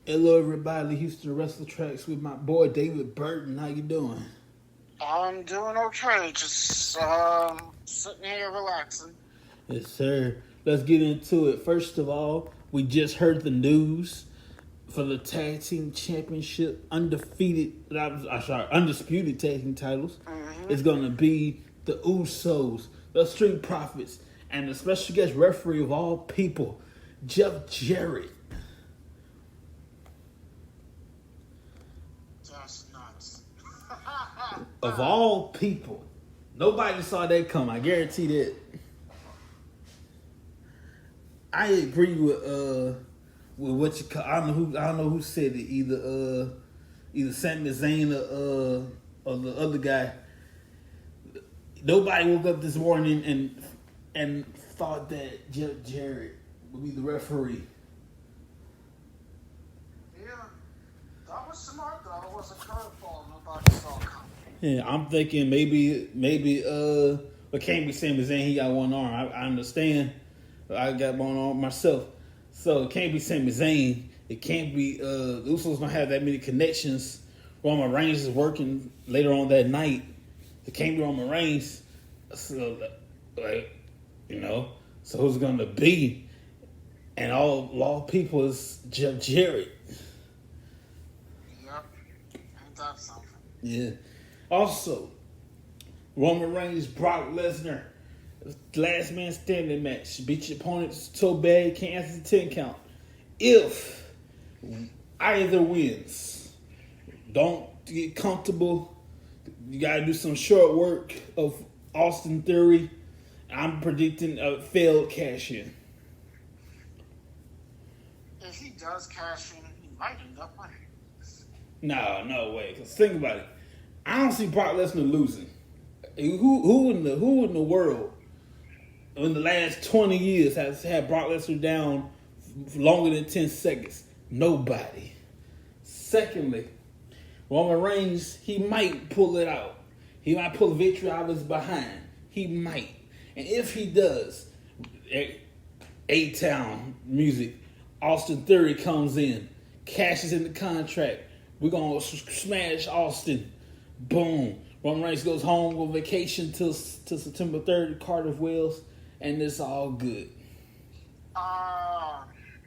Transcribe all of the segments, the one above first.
Hello, everybody. Houston Wrestling Tracks with my boy David Burton. How you doing? I'm doing okay. Just sitting here relaxing. Yes, sir. Let's get into it. First of all, we just heard the news for the Tag Team Championship, undisputed tag team titles. Mm-hmm. It's gonna be the Usos, the Street Profits, and the special guest referee of all people, Jeff Jarrett. Just nuts. Of all people, nobody saw that come. I guarantee that. I agree with what you call. I don't know who said it. Either Sami Zayn or the other guy. Nobody woke up this morning and thought that Jeff Jarrett would be the referee. Yeah, that was smart though. It was a curveball nobody saw coming. Yeah, I'm thinking maybe it can't be Sami Zayn. He got one arm. I understand. I got one arm myself, so it can't be Sami Zayn. It can't be the Usos don't have that many connections. Roman Reigns is working later on that night. It can't be Roman Reigns. So so who's it gonna be? And all people is Jeff Jarrett. Yep, ain't that something? Yeah. Also, Roman Reigns, Brock Lesnar, last man standing match. Beat your opponent so bad you can't answer the 10 count. If either wins, don't get comfortable. You gotta do some short work of Austin Theory. I'm predicting a failed cash in. If he does cash in, he might end up winning. No way. Cause think about it. I don't see Brock Lesnar losing. Who in the world in the last 20 years has had Brock Lesnar down for longer than 10 seconds? Nobody. Secondly, Roman Reigns, he might pull it out. He might pull the victory out of his behind. He might. And if he does, A-Town music, Austin Theory comes in, cashes in the contract. We're going to smash Austin. Boom. Roman Reigns goes home on vacation till September 3rd, Cardiff, Wales, and it's all good.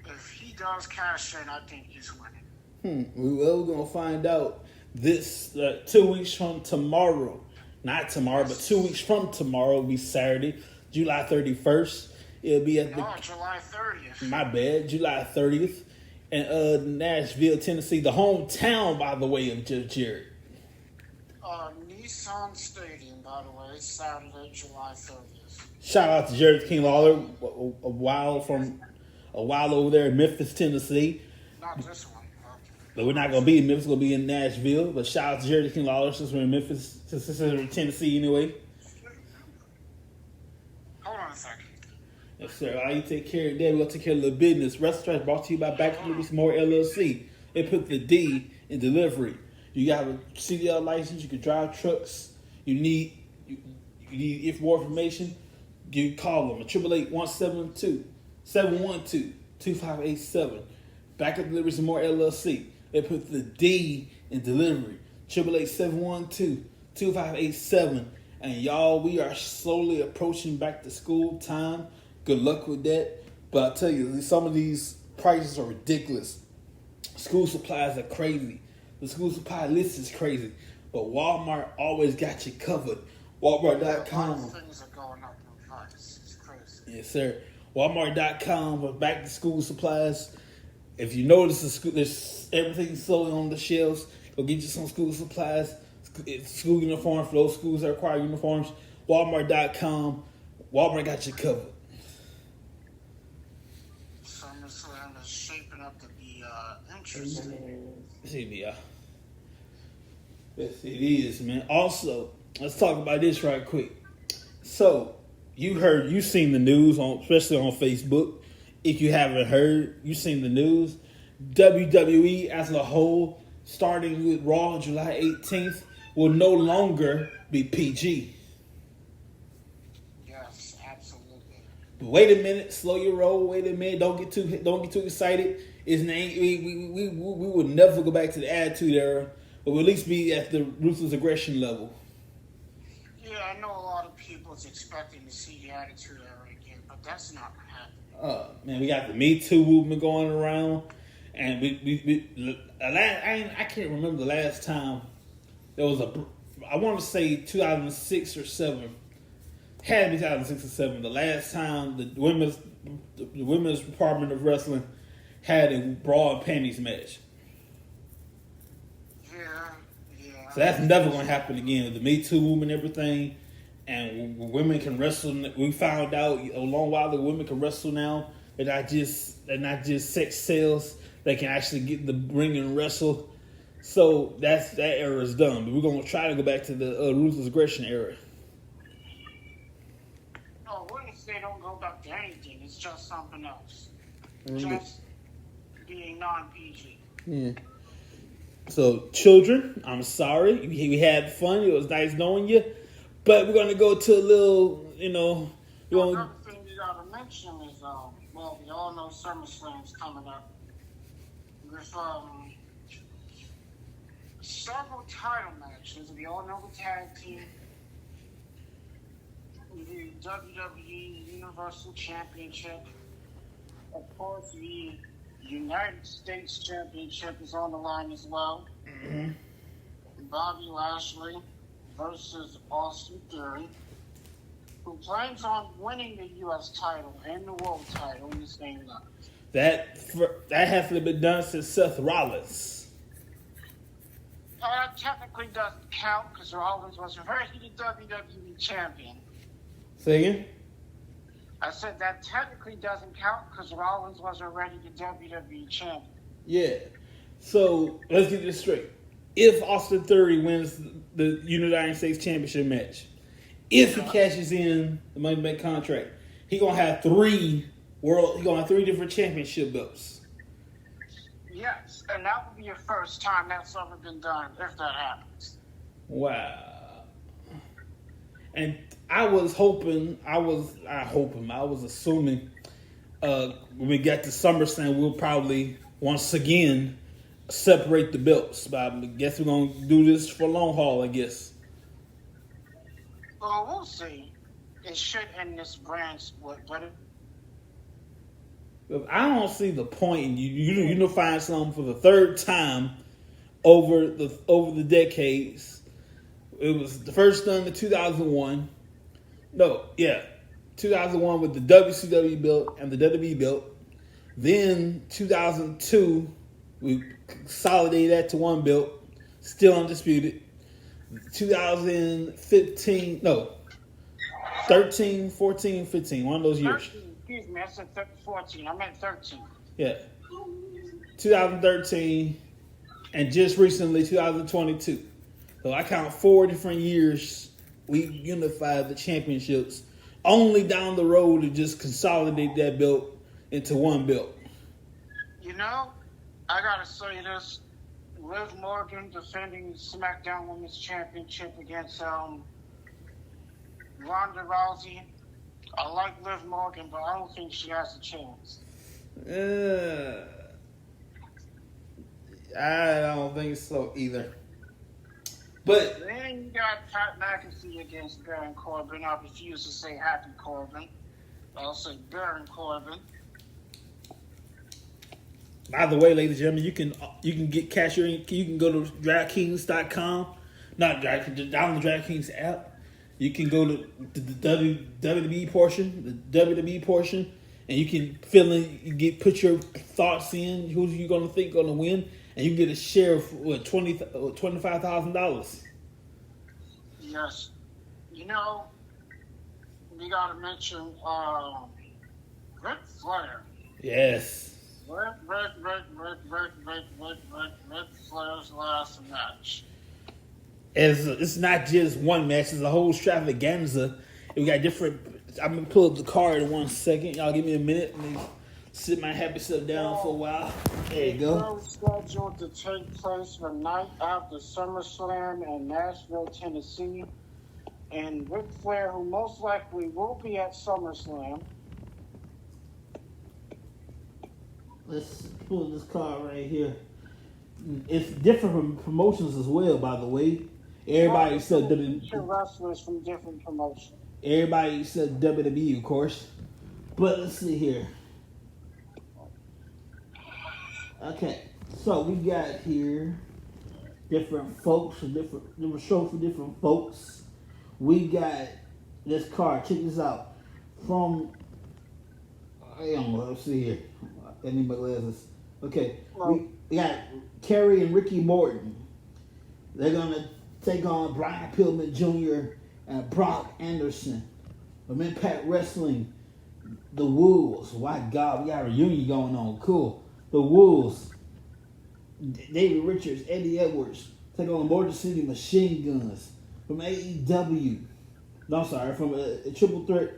If he does cash in, I think he's winning. Well, we're going to find out this 2 weeks from tomorrow. Not tomorrow, but 2 weeks from tomorrow will be Saturday, July 31st. It'll be at July 30th. My bad, July 30th. In Nashville, Tennessee. The hometown, by the way, of Jeff Jarrett. Nissan Stadium, by the way, Saturday, July 30th. Shout out to Jerry King Lawler, a while over there in Memphis, Tennessee. Not this one. But we're not going to be in Memphis, we're going to be in Nashville. But shout out to Jerry King Lawler since we're in Memphis, since we're in Tennessee anyway. Hold on a second. Yes, sir. While you take care of that, we're going to take care of the business. Restaurant brought to you by Back to Louis Moore LLC. They put the D in delivery. You got a CDL license, you can drive trucks. You need more information, you call them at 888-172-712-2587. Back up Deliveries and More LLC. They put the D in delivery. 888-712-2587. And y'all, we are slowly approaching back to school time. Good luck with that. But I'll tell you, some of these prices are ridiculous. School supplies are crazy. The school supply list is crazy. But Walmart always got you covered. Walmart.com. Things are going up in price. It's crazy. Yes, sir. Walmart.com for back to school supplies. If you notice there's everything slowly on the shelves, go get you some school supplies. School uniforms for those schools that require uniforms. Walmart.com. Walmart got you covered. SummerSlam is shaping up to be interesting. Yes, it is, man. Also, let's talk about this right quick. So, you seen the news especially on Facebook. If you haven't heard, you seen the news. WWE as a whole, starting with Raw on July 18th, will no longer be PG. Yes, absolutely. But wait a minute, slow your roll. Wait a minute, don't get too excited. His name, we will never go back to the Attitude Era, but we'll at least be at the Ruthless Aggression level. Yeah, I know a lot of people's expecting to see the Attitude Era again, but that's not happening. Man, we got the Me Too movement going around, and I can't remember the last time there was I want to say 2006 or 7. Had to be 2006 or 7. The last time the women's Department of Wrestling had a bra and panties match. Yeah. So that's never going to happen again. The Me Too movement and everything, and women can wrestle. We found out a long while that women can wrestle now. They're not just sex sales. They can actually get in the ring and wrestle. So that era is done. But we're going to try to go back to the Ruthless Aggression era. No, what if they don't go back to anything? It's just something else. Just being non-PG. Yeah. So, children, I'm sorry. We had fun. It was nice knowing you. But we're going to go to a little, Another thing you got to mention is, well, we all know SummerSlam's coming up. With several title matches. We all know the tag team. The WWE Universal Championship. Of course, the United States Championship is on the line as well. Mm-hmm. Bobby Lashley versus Austin Theory, who plans on winning the U.S. title and the world title in the same night. That hasn't been done since Seth Rollins. That technically doesn't count because Rollins was already the WWE champion. Say again? I said that technically doesn't count because Rollins was already the WWE champion. Yeah. So, let's get this straight. If Austin Theory wins the United States Championship match, if he cashes in the Money Bank contract, he's going to have 3 different championship belts. Yes, and that would be the first time that's ever been done, if that happens. Wow. And I was assuming when we got to SummerSlam, we'll probably once again separate the belts. But I guess we're going to do this for long haul, I guess. Well, we'll see. It should end this brand split, but I don't see the point in you unifying something for the third time over the decades. It was the first done in 2001. 2001 with the WCW belt and the WWE belt. Then 2002, we consolidated that to one belt, still undisputed. 2015, 13, 14, 15, one of those years. 13, excuse me, I said 14. I meant 13. Yeah. 2013, and just recently 2022. So I count 4 different years we unified the championships. Only down the road to just consolidate that belt into one belt. I gotta say this. Liv Morgan defending the SmackDown Women's Championship against Ronda Rousey. I like Liv Morgan, but I don't think she has a chance. I don't think so either. But then you got Pat McAfee against Baron Corbin. I refuse to say Happy Corbin. I'll say Baron Corbin. By the way, ladies and gentlemen, you can get cash. You can go to DraftKings.com. Not DraftKings, download the DraftKings app. You can go to the WWE portion, and you can fill in. Put your thoughts in. Who you going to think going to win, and you can get a share of $25,000. Yes, we got to mention Ric Flair. Yes. Ric Flair's last match. It's not just one match; it's a whole extravaganza. We got different. I'm gonna pull up the card in 1 second. Y'all give me a minute. Let me sit my happy self down for a while. There you go. Scheduled to take place the night after SummerSlam in Nashville, Tennessee, and Ric Flair, who most likely will be at SummerSlam, let's pull this card right here. It's different from promotions as well, by the way. Everybody said feature wrestlers from different promotions. Everybody said WWE, of course. But let's see here. Okay, so we got here different folks, different shows for different folks. We got this card. Check this out. From let's see here. I need my glasses. Okay, we got Kerry and Ricky Morton. They're gonna take on Brian Pillman Jr. and Brock Anderson. From Impact Wrestling, the Wolves. My God, we got a reunion going on. Cool. The Wolves. David Richards, Eddie Edwards. Take on Motor City Machine Guns. From AEW. No, I'm sorry. From a Triple Threat.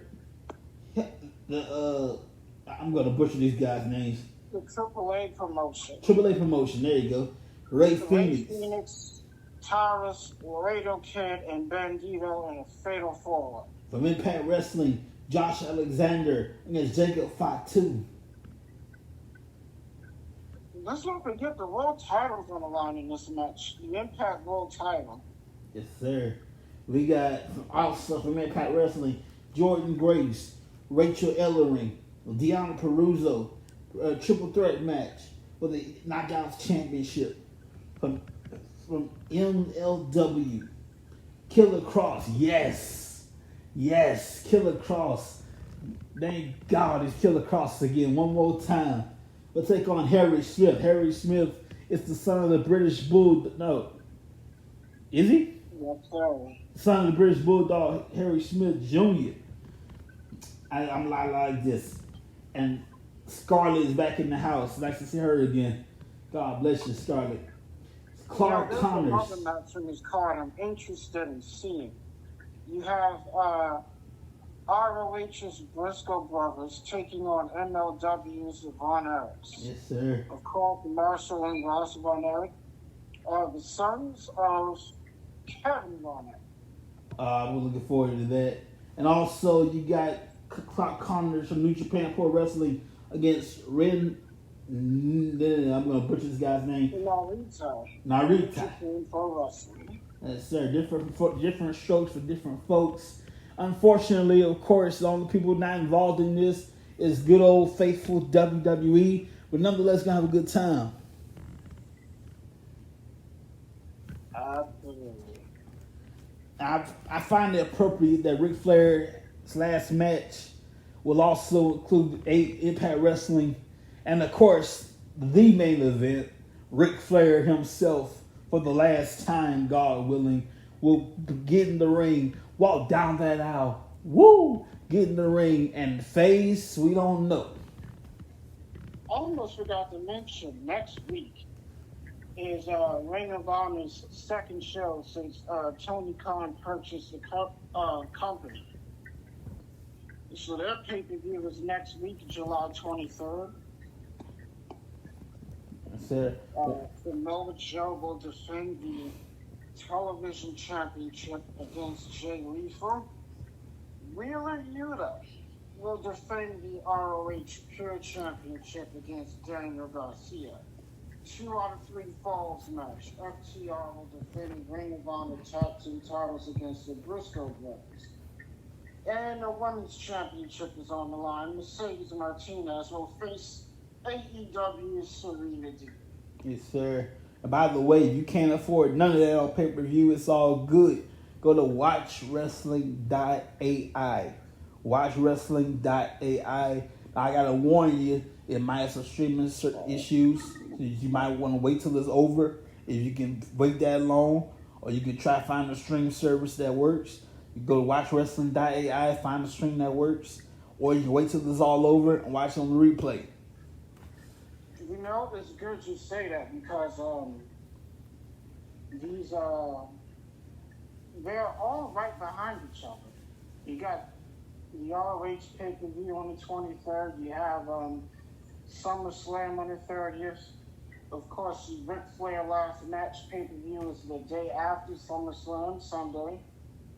I'm gonna butcher these guys' names. The AAA promotion. AAA promotion. There you go. Ray Phoenix, Tyrus, Laredo Kid, and Bandito in a fatal four-way. From Impact Wrestling, Josh Alexander against Jacob Fatu. Let's not forget the world title's on the line in this match. The Impact World Title. Yes, sir. We got also from Impact Wrestling, Jordan Grace, Rachel Ellering, Deanna Peruzzo, triple threat match for the Knockouts Championship. From MLW, Killer Cross. Yes, Killer Cross. Thank God it's Killer Cross again. One more time. We'll take on Harry Smith. Harry Smith is the son of the British Bulldog. No. Is he? Yes, sir. Son of the British Bulldog, Harry Smith Jr. I'm like this. And Scarlett is back in the house. Nice to see her again. God bless you, Scarlett. Clark Connors. Another match from this card I'm interested in seeing. You have ROH's Briscoe Brothers taking on MLW's Von Erichs. Yes, sir. Of course, Marshall and Ross Von Erich are the sons of Kevin Von Erich. We're looking forward to that. And also, you got Clark Connors from New Japan Pro Wrestling against Ren. I'm going to butcher this guy's name. Narita. Pro Wrestling. Yes, sir. Different strokes for different folks. Unfortunately, of course, the only people not involved in this is good old faithful WWE. But nonetheless, going to have a good time. Absolutely. I find it appropriate that Ric Flair's last match will also include Impact Wrestling, and of course, the main event, Ric Flair himself, for the last time, God willing, will get in the ring, walk down that aisle, get in the ring, and face, we don't know. I almost forgot to mention, next week is Ring of Honor's second show since Tony Khan purchased the company. So their pay-per-view is next week, July 23rd. That's it. Samoa Joe will defend the television championship against Jay Lethal. Wheeler Yuta will defend the ROH Pure Championship against Daniel Garcia. 2 out of 3 falls match. FTR will defend Ring of Honor Tag Team titles against the Briscoe Brothers. And the Women's Championship is on the line. Mercedes Martinez will face AEW's Serena Deeb. Yes, sir. And by the way, if you can't afford none of that on pay-per-view, it's all good. Go to watchwrestling.ai. Watchwrestling.ai. I gotta warn you, it might have some streaming issues. So you might want to wait till it's over. If you can wait that long, or you can try to find a stream service that works. You go to watchwrestling.ai, find a stream that works, or you can wait till it's all over and watch on the replay. You know, it's good you say that because these they're all right behind each other. You got the ROH pay-per-view on the 23rd. You have SummerSlam on the 30th. Of course, the Ric Flair last match pay-per-view is the day after SummerSlam, Sunday.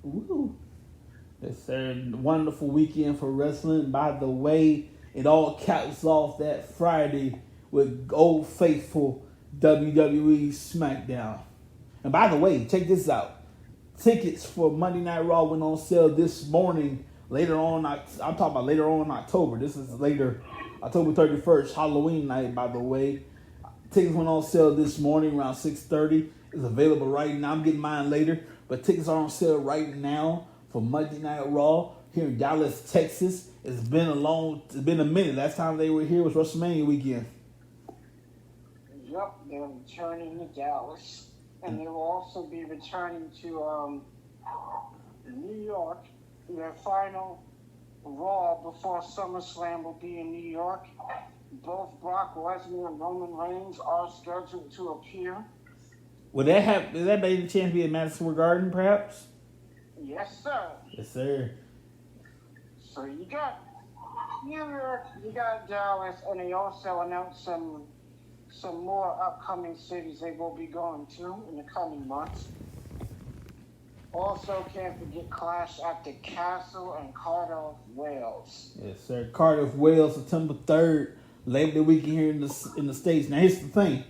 Woo! It's a wonderful weekend for wrestling. By the way, it all caps off that Friday with Old Faithful WWE SmackDown. And by the way, check this out. Tickets for Monday Night Raw went on sale this morning. Later on, I'm talking about later on in October. This is later, October 31st, Halloween night, by the way. Tickets went on sale this morning around 6:30. It's available right now. I'm getting mine later. But tickets are on sale right now for Monday Night Raw here in Dallas, Texas. It's been a minute. Last time they were here was WrestleMania weekend. Yep, they're returning to Dallas. And they will also be returning to New York. Their final Raw before SummerSlam will be in New York. Both Brock Lesnar and Roman Reigns are scheduled to appear. Would that by any chance be at Madison Square Garden, perhaps? Yes, sir. Yes, sir. So you got New York, you got Dallas, and they also announced some more upcoming cities they will be going to in the coming months. Also, can't forget Clash at the Castle in Cardiff, Wales. Yes, sir. Cardiff, Wales, September 3rd, Labor Day weekend here in the States. Now, here's the thing.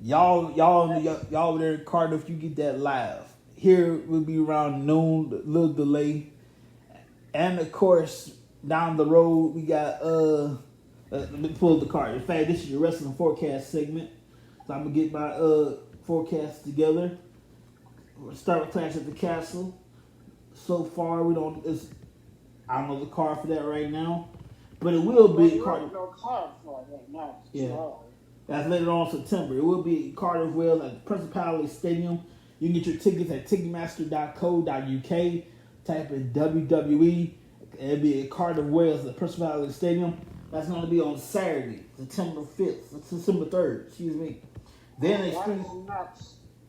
Y'all over there in Cardiff, you get that live. Here will be around noon, a little delay. And, of course, down the road, we got, let me pull the card. In fact, this is your wrestling forecast segment. So I'm going to get my forecast together. We'll start with Clash at the Castle. So far, I don't know the card for that right now. But it will be Cardiff. No card for it right now. Yeah. That's later on in September. It will be Cardiff, Wales at Principality Stadium. You can get your tickets at ticketmaster.co.uk. Type in WWE. It'll be at Cardiff, Wales at Principality Stadium. That's going to be on Saturday, September 3rd, excuse me. Then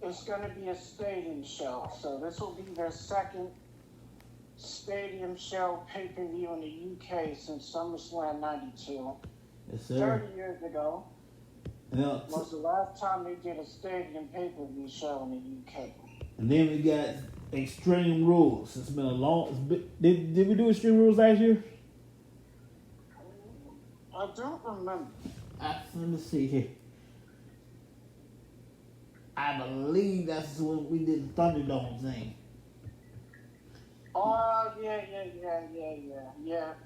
It's going to be a stadium show. So this will be their second stadium show pay-per-view in the UK since SummerSlam 92. Yes, sir. 30 years ago was the last time they did a stadium pay-per-view show in the UK. And then we got Extreme Rules. It's been a long... Did we do Extreme Rules last year? I don't remember. Let me see here. I believe that's when we did the Thunderdome thing. Oh, yeah.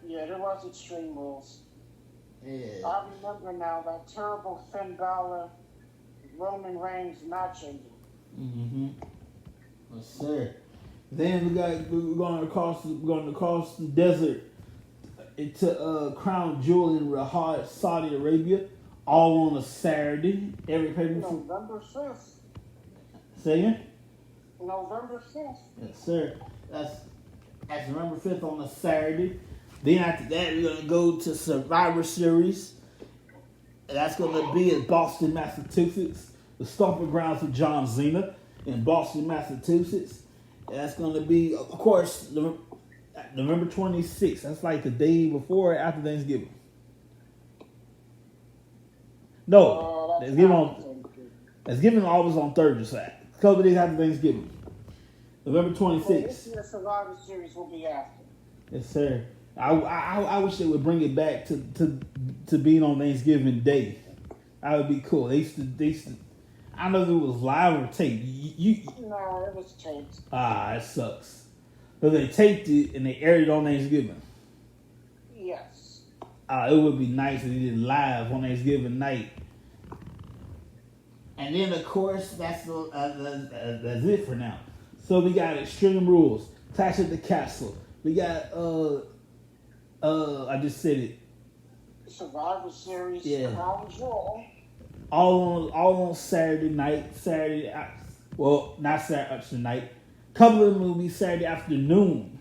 There was Extreme Rules. Yeah. I remember now that terrible Finn Balor, Roman Reigns match ending. Mm-hmm. Yes, sir. Then we're going across the desert into Crown Jewel in Riyadh, Saudi Arabia, all on a Saturday. Every pay-per-view. November 5th. Say again? November 5th. Yes, sir. That's November 5th on a Saturday. Then after that, we're going to go to Survivor Series. That's going to be in Boston, Massachusetts. The stomping grounds of John Cena in Boston, Massachusetts. That's going to be, of course, November 26th. That's like the day before or after Thanksgiving. No, Thanksgiving always on Thursday. A couple of days after Thanksgiving. November 26th. This year's Survivor Series will be after. Yes, sir. I wish they would bring it back to being on Thanksgiving Day. That would be cool. They used to. I don't know if it was live or taped. No, it was taped. It sucks. But they taped it and they aired it on Thanksgiving. Yes. It would be nice if they did live on Thanksgiving night. And then, of course, that's it for now. So we got Extreme Rules, Clash at the Castle. We got I just said it. Survivor Series, yeah. Crown Jewel. All on Saturday night. Not Saturday night. Couple of them will be Saturday afternoon.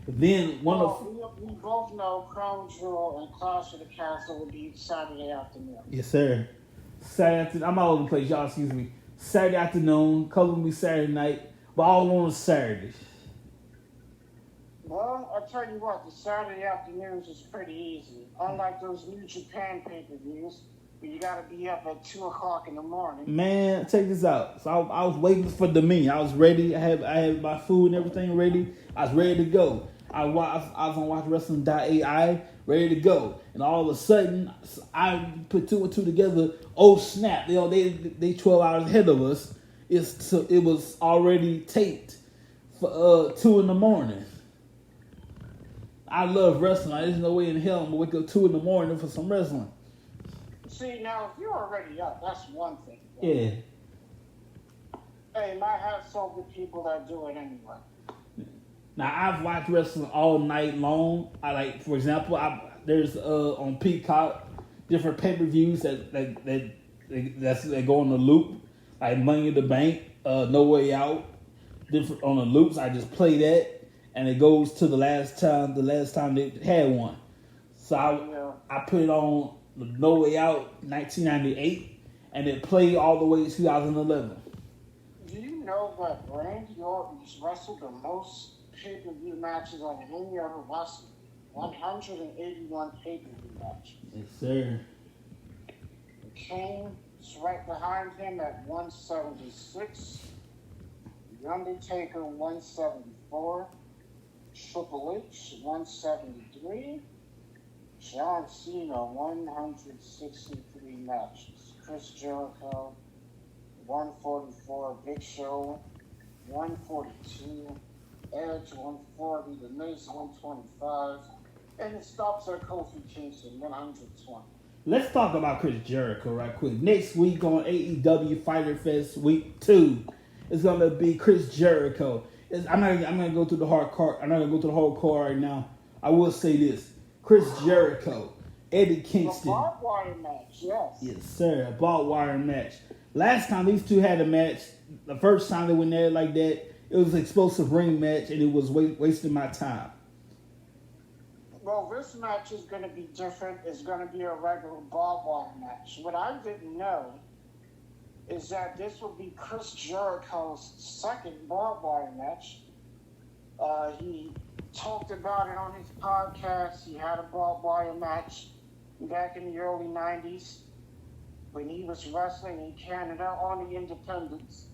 Then we both know Crown Jewel and Clash of the Castle will be Saturday afternoon. Yes, sir. Saturday afternoon. I'm all over the place, y'all. Excuse me. Saturday afternoon. Couple will be Saturday night, but all on Saturday. Well, I'll tell you what, the Saturday afternoons is pretty easy. Unlike those New Japan pay-per-views, where you gotta be up at 2 o'clock in the morning. Man, check this out. So I was waiting for Dominion. I was ready. I had my food and everything ready. I was ready to go. I was on WatchWrestling.ai, ready to go, and all of a sudden I put two and two together. Oh snap! They 12 hours ahead of us. It was already taped for 2 in the morning. I love wrestling. There's no way in hell I'm gonna wake up 2 in the morning for some wrestling. See, now if you're already up, that's one thing. Yeah. Hey, my hat's off to people that do it anyway. Now I've watched wrestling all night long. For example, there's on Peacock different pay-per-views that go on the loop, like Money in the Bank, No Way Out, different on the loops. I just play that, and it goes to the last time they had one. So I put it on No Way Out 1998, and it played all the way to 2011. Do you know that Randy Orton's wrestled the most pay-per-view matches of any other wrestler? 181 pay-per-view matches. Yes, sir. Kane's right behind him at 176. The Undertaker 174. Triple H 173. John Cena 163 matches. Chris Jericho 144. Big Show 142. Edge 140. The Miz 125. And it stops at Kofi Kingston 120. Let's talk about Chris Jericho right quick. Next week on AEW Fighter Fest Week 2, it's gonna be Chris Jericho. I'm not gonna go through the hard card. I'm not gonna go through the whole card right now. I will say this: Chris Jericho, Eddie Kingston. A barbed wire match, yes. Yes, sir. A barbed wire match. Last time these two had a match, the first time they went there like that, it was an explosive ring match, and it was wasting my time. Well, this match is going to be different. It's going to be a regular barbed wire match. What I didn't know is that this will be Chris Jericho's second barbed wire match. He talked about it on his podcast. He had a barbed wire match back in the early 90s when he was wrestling in Canada on the Independence.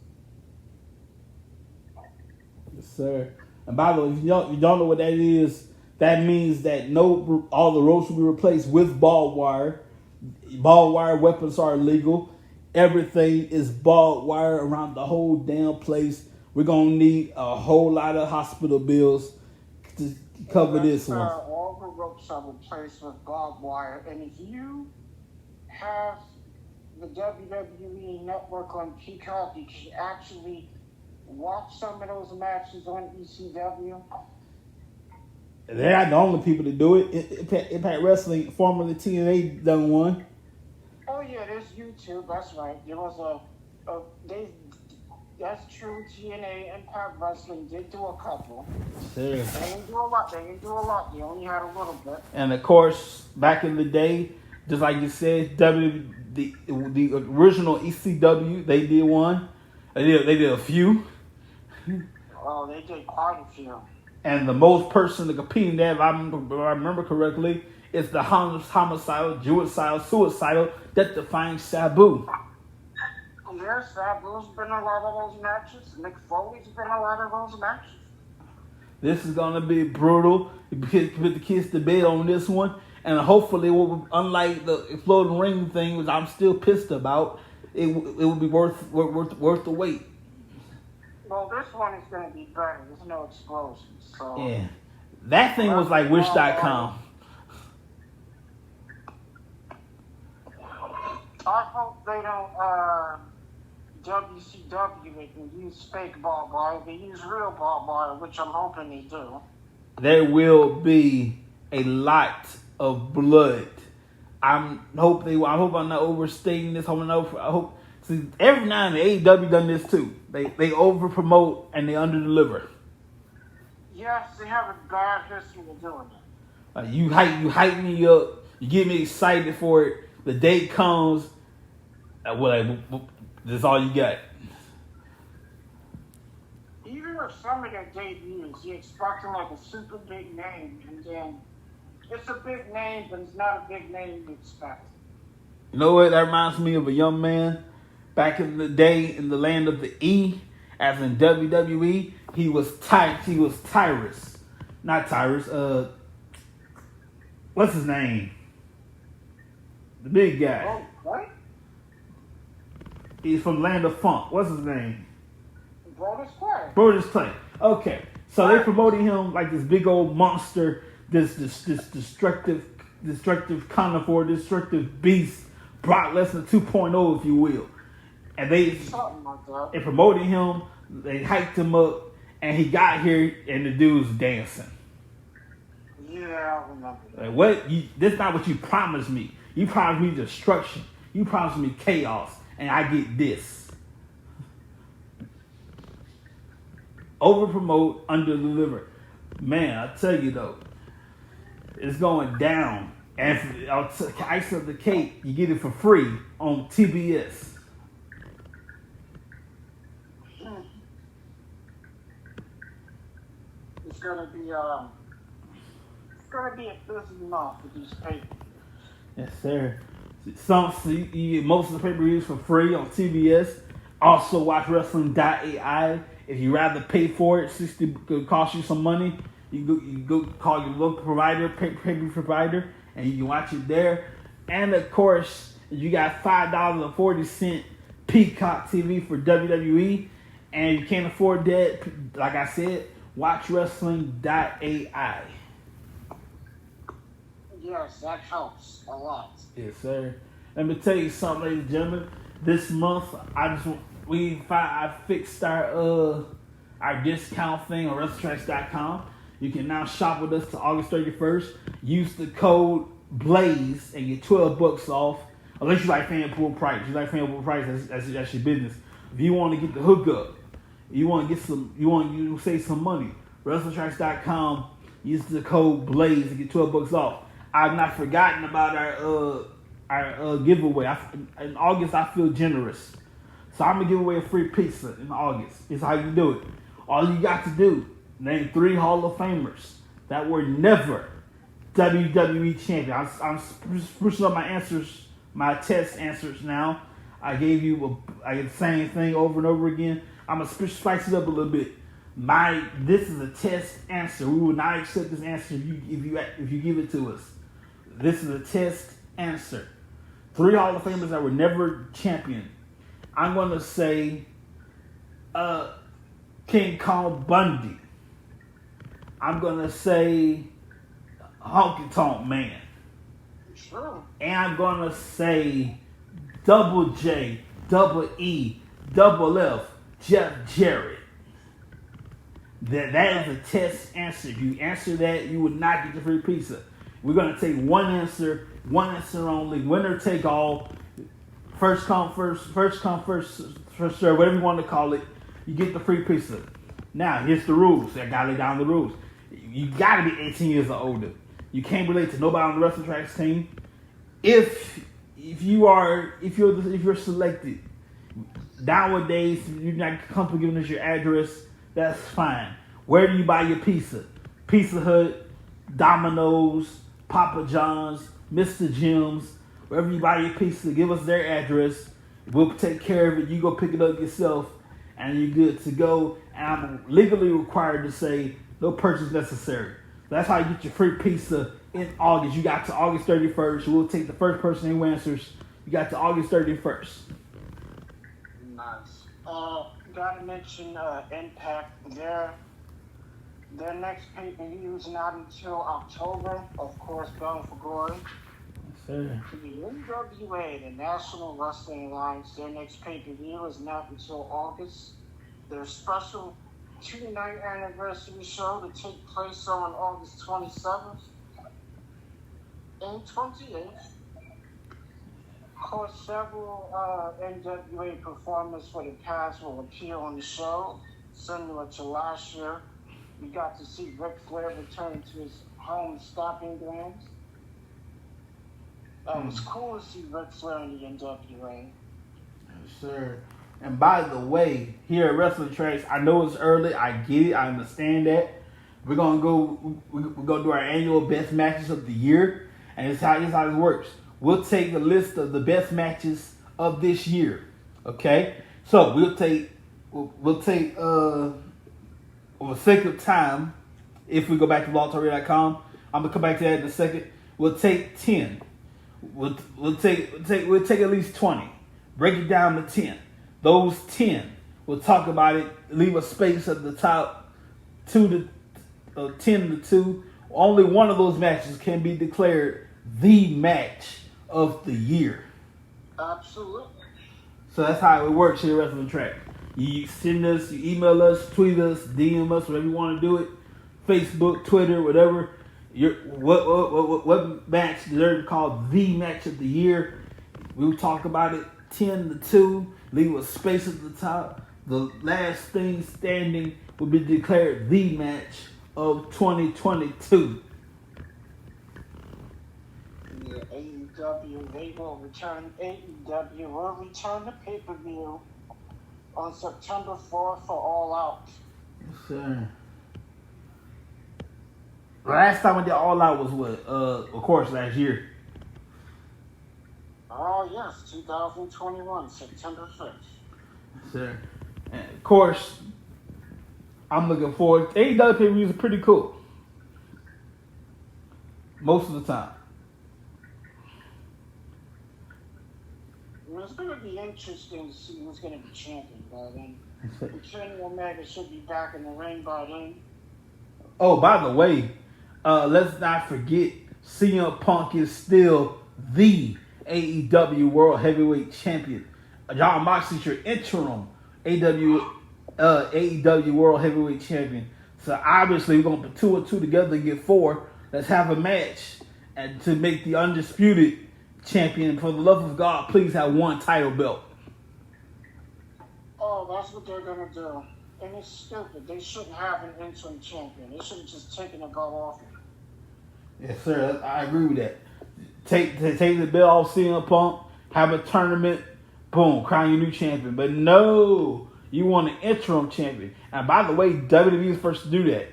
Yes, sir. And by the way, if you don't know what that is, that means that all the ropes will be replaced with barbed wire. Barbed wire weapons are illegal. Everything is barbed wire around the whole damn place. We're going to need a whole lot of hospital bills to cover this one. All the ropes are replaced with barbed wire. And if you have the WWE Network on Peacock, you can actually watch some of those matches on ECW. They're not the only people to do it. Impact Wrestling, formerly TNA, done one. Oh yeah, there's YouTube. That's right. There was that's true. TNA Impact Wrestling did do a couple. Sure. They didn't do a lot. They only had a little bit. And of course, back in the day, just like you said, the original ECW, they did one. They did a few. Oh, they did quite a few. And the most person to compete in that, if I remember correctly, is the homicidal, suicidal, death-defying Sabu. Yes, Sabu's been in a lot of those matches. Mick Foley's been in a lot of those matches. This is going to be brutal. Put the kids to bed on this one. And hopefully, unlike the exploding ring thing, which I'm still pissed about, it will be worth the wait. Well, this one is going to be better. There's no explosions. So. Yeah. That thing was like Wish.com. I hope they don't WCW it and use fake barbed wire. They use real barbed wire, which I'm hoping they do. There will be a lot of blood. I hope I'm not overstating this. I hope. See, every now and then AEW done this too. They over promote and they under deliver. Yes, they have a bad history of doing it. You hype me up. You get me excited for it. The date comes. That's all you got. Even with some of their debuts, you expecting like a super big name, and then it's a big name, but it's not a big name you expect. You know what? That reminds me of a young man back in the day in the land of the E, as in WWE. He was Tyrus. not Tyrus. What's his name? The big guy. Oh, what? He's from Land of Funk. What's his name? Brodus Clay. Brodus Clay. Okay, so they're promoting him like this big old monster, this destructive carnivore, destructive beast, Brock Lesnar 2.0, if you will. And Something like that. they promoted him, they hyped him up, and he got here, and the dude's dancing. Yeah, I remember that. Like, what? This not what you promised me. You promised me destruction. You promised me chaos, and I get this. Over promote, under deliver. Man, I tell you though, it's going down. And for ice of the cake, you get it for free on TBS. It's gonna be a busy month with these papers. Yes, sir. So you get most of the pay-per-views for free on TBS. Also, watch Wrestling.ai. If you rather pay for it, $60 could cost you some money. You go call your local provider, pay-per-view provider, and you can watch it there. And of course, you got $5.40 Peacock TV for WWE, and you can't afford that. Like I said, watch Wrestling.ai. Yes, that helps a lot. Yes, sir. Let me tell you something, ladies and gentlemen. This month, I fixed our discount thing on WrestleTracks.com. You can now shop with us to August 31st. Use the code BLAZE and get $12 off. Unless you like FanDuel price. If you like FanDuel price, that's your business. If you want to get the hookup, you want to save some money. WrestleTracks.com. Use the code BLAZE and get $12 off. I've not forgotten about our giveaway. In August, I feel generous. So I'm going to give away a free pizza in August. It's how you do it. All you got to do, name 3 Hall of Famers that were never WWE champion. I'm sprucing up my answers, my test answers now. I gave you the same thing over and over again. I'm going to spice it up a little bit. This is a test answer. We will not accept this answer if you give it to us. This is a test answer. 3 Hall of Famers that were never champion. I'm going to say King Kong Bundy. I'm going to say Honky Tonk Man. Sure. And I'm going to say Double J, Double E, Double F, Jeff Jarrett. That is a test answer. If you answer that, you would not get the free pizza. We're going to take one answer only, winner take all. First come, first serve, whatever you want to call it. You get the free pizza. Now, here's the rules. I gotta lay down the rules. You gotta be 18 years or older. You can't relate to nobody on the Wrestling Tracks team. If you're selected, nowadays you're not comfortable giving us your address. That's fine. Where do you buy your pizza? Pizza Hut, Domino's, Papa John's, Mr. Jim's. Wherever you buy your pizza, give us their address. We'll take care of it. You go pick it up yourself, and you're good to go. And I'm legally required to say no purchase necessary. That's how you get your free pizza in August. You got to August 31st. We'll take the first person who answers. You got to August 31st. Nice. Gotta mention Impact. Their next pay-per-view is not until October. Of course, Bound for Glory. Sir. The NWA, the National Wrestling Alliance, their next pay-per-view is not until August. Their special 2-night anniversary show to take place on August 27th and 28th. Of course, several NWA performers for the past will appear on the show, similar to last year. We got to see Ric Flair return to his home stomping grounds. It was cool to see Ric Flair in the NWA. Yes, sir. And by the way, here at Wrestling Tracks, I know it's early. I get it. I understand that. We're gonna do our annual best matches of the year, and it's how it works. We'll take the list of the best matches of this year. Okay, so we'll take for the sake of time, If we go back to blogtalkradio.com, I'm gonna come back to that in a second. We'll take 10. We'll take at least 20. Break it down to 10. Those 10, we'll talk about it. Leave a space at the top. 10 to 2. Only one of those matches can be declared the match of the year. Absolutely. So that's how it works here at Wrestling Track. You send us, you email us, tweet us, DM us, whatever you want to do it. Facebook, Twitter, whatever. What match deserves called the match of the year? We will talk about it. 10 to 2. Leave a space at the top. The last thing standing will be declared the match of 2022. Yeah, AEW will return the pay-per-view on September 4th for All Out. Yes, sir. Last time we did All Out was what? Of course, last year. Oh, yes, 2021, September 5th. Yes, sir. And of course, I'm looking forward. AEW pay-per-views are pretty cool. Most of the time. Well, it's going to be interesting to see who's going to be champion by then. Kenny Omega should be back in the ring by then. Oh, by the way, let's not forget CM Punk is still the AEW World Heavyweight Champion. Jon Moxley's your interim AEW World Heavyweight Champion. So obviously we're going to put 2 and 2 together and get 4. Let's have a match and to make the undisputed champion. For the love of God, please have one title belt. Oh, that's what they're going to do. And it's stupid. They shouldn't have an interim champion. They should have just taken the belt off him. Yes, sir. I agree with that. Take the belt off CM Punk, have a tournament, boom, crown your new champion. But no, you want an interim champion. And by the way, WWE is first to do that.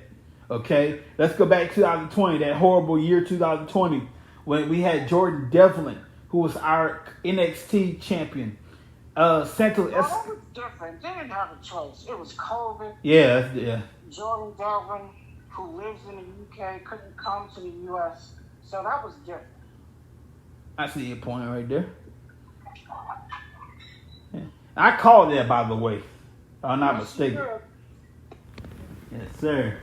Okay? Let's go back to 2020, that horrible year 2020, when we had Jordan Devlin, who was our NXT champion. Santos. Well, that was different. They didn't have a choice. It was COVID. Yeah. Jordan Devlin, who lives in the UK, couldn't come to the US. So that was different. I see your point right there. Yeah. I called that, by the way. If I'm not mistaken. Yes, sir.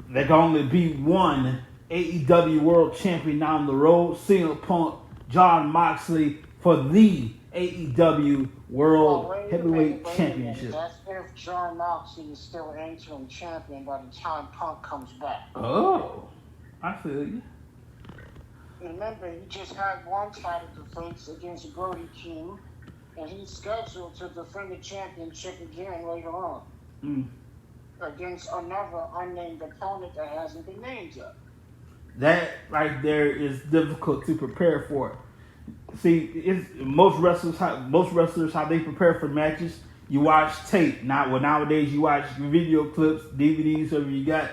There can only be one AEW World Champion down the road. CM Punk, Jon Moxley for the AEW World Heavyweight Championship. That's if Jon Moxley is still interim champion by the time Punk comes back. Oh, I feel you. Remember, he just had one title defense against Brody King, and he's scheduled to defend the championship again later on against another unnamed opponent that hasn't been named yet. That right there is difficult to prepare for. See, most wrestlers how they prepare for matches. You watch tape. Nowadays you watch video clips, DVDs, whatever you got,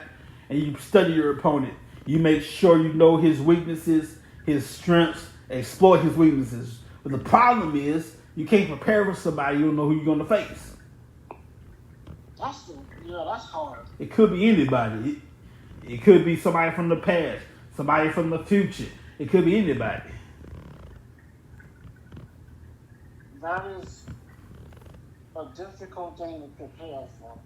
and you study your opponent. You make sure you know his weaknesses, his strengths, exploit his weaknesses. But the problem is you can't prepare for somebody you don't know who you're going to face. That's hard. It could be anybody. It could be somebody from the past, somebody from the future. It could be anybody. That is a difficult thing to prepare for.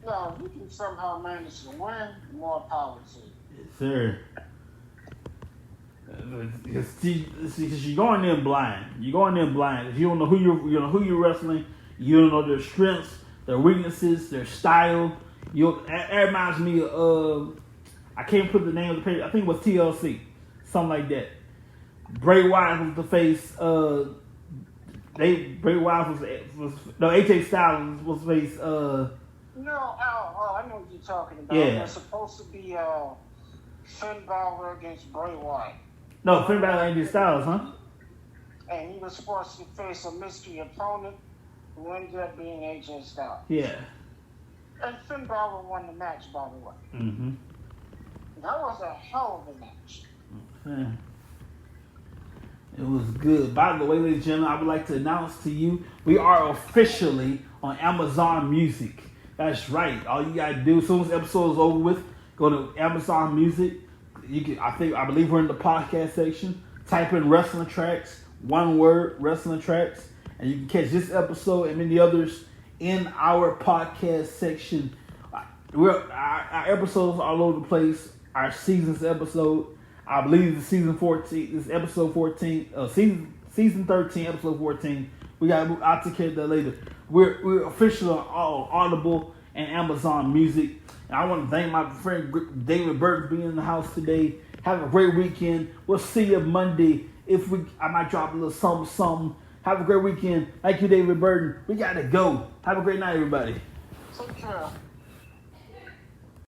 Now, you can somehow manage to win, more power to you. Yes, sir. Because you're going in blind. You're going in blind. If you don't know who you're wrestling, you don't know their strengths, their weaknesses, their style. It reminds me of I can't put the name of the page. I think it was TLC, something like that. Bray Wyatt was the face. AJ Styles was the face. I know what you're talking about. Yeah. It's supposed to be Finn Balor against Bray Wyatt. No, Finn Balor and AJ Styles, huh? And he was supposed to face a mystery opponent who ended up being AJ Styles. Yeah. And Finn Balor won the match, by the way. Mm-hmm. That was a hell of a match. Yeah. It was good. By the way, ladies and gentlemen, I would like to announce to you we are officially on Amazon Music. That's right. All you gotta do as soon as the episode is over with, go to Amazon Music. You can, I believe we're in the podcast section. Type in Wrestling Tracks, one word, Wrestling Tracks, and you can catch this episode and many others in our podcast section. Our episodes are all over the place. Our season's episode, I believe, is season 14. This is episode 14. Season 13, episode 14. I'll take care of that later. We're officially on Audible and Amazon Music. And I want to thank my friend David Burton for being in the house today. Have a great weekend. We'll see you Monday. I might drop a little something. Have a great weekend. Thank you, David Burton. We gotta go. Have a great night, everybody. Take care.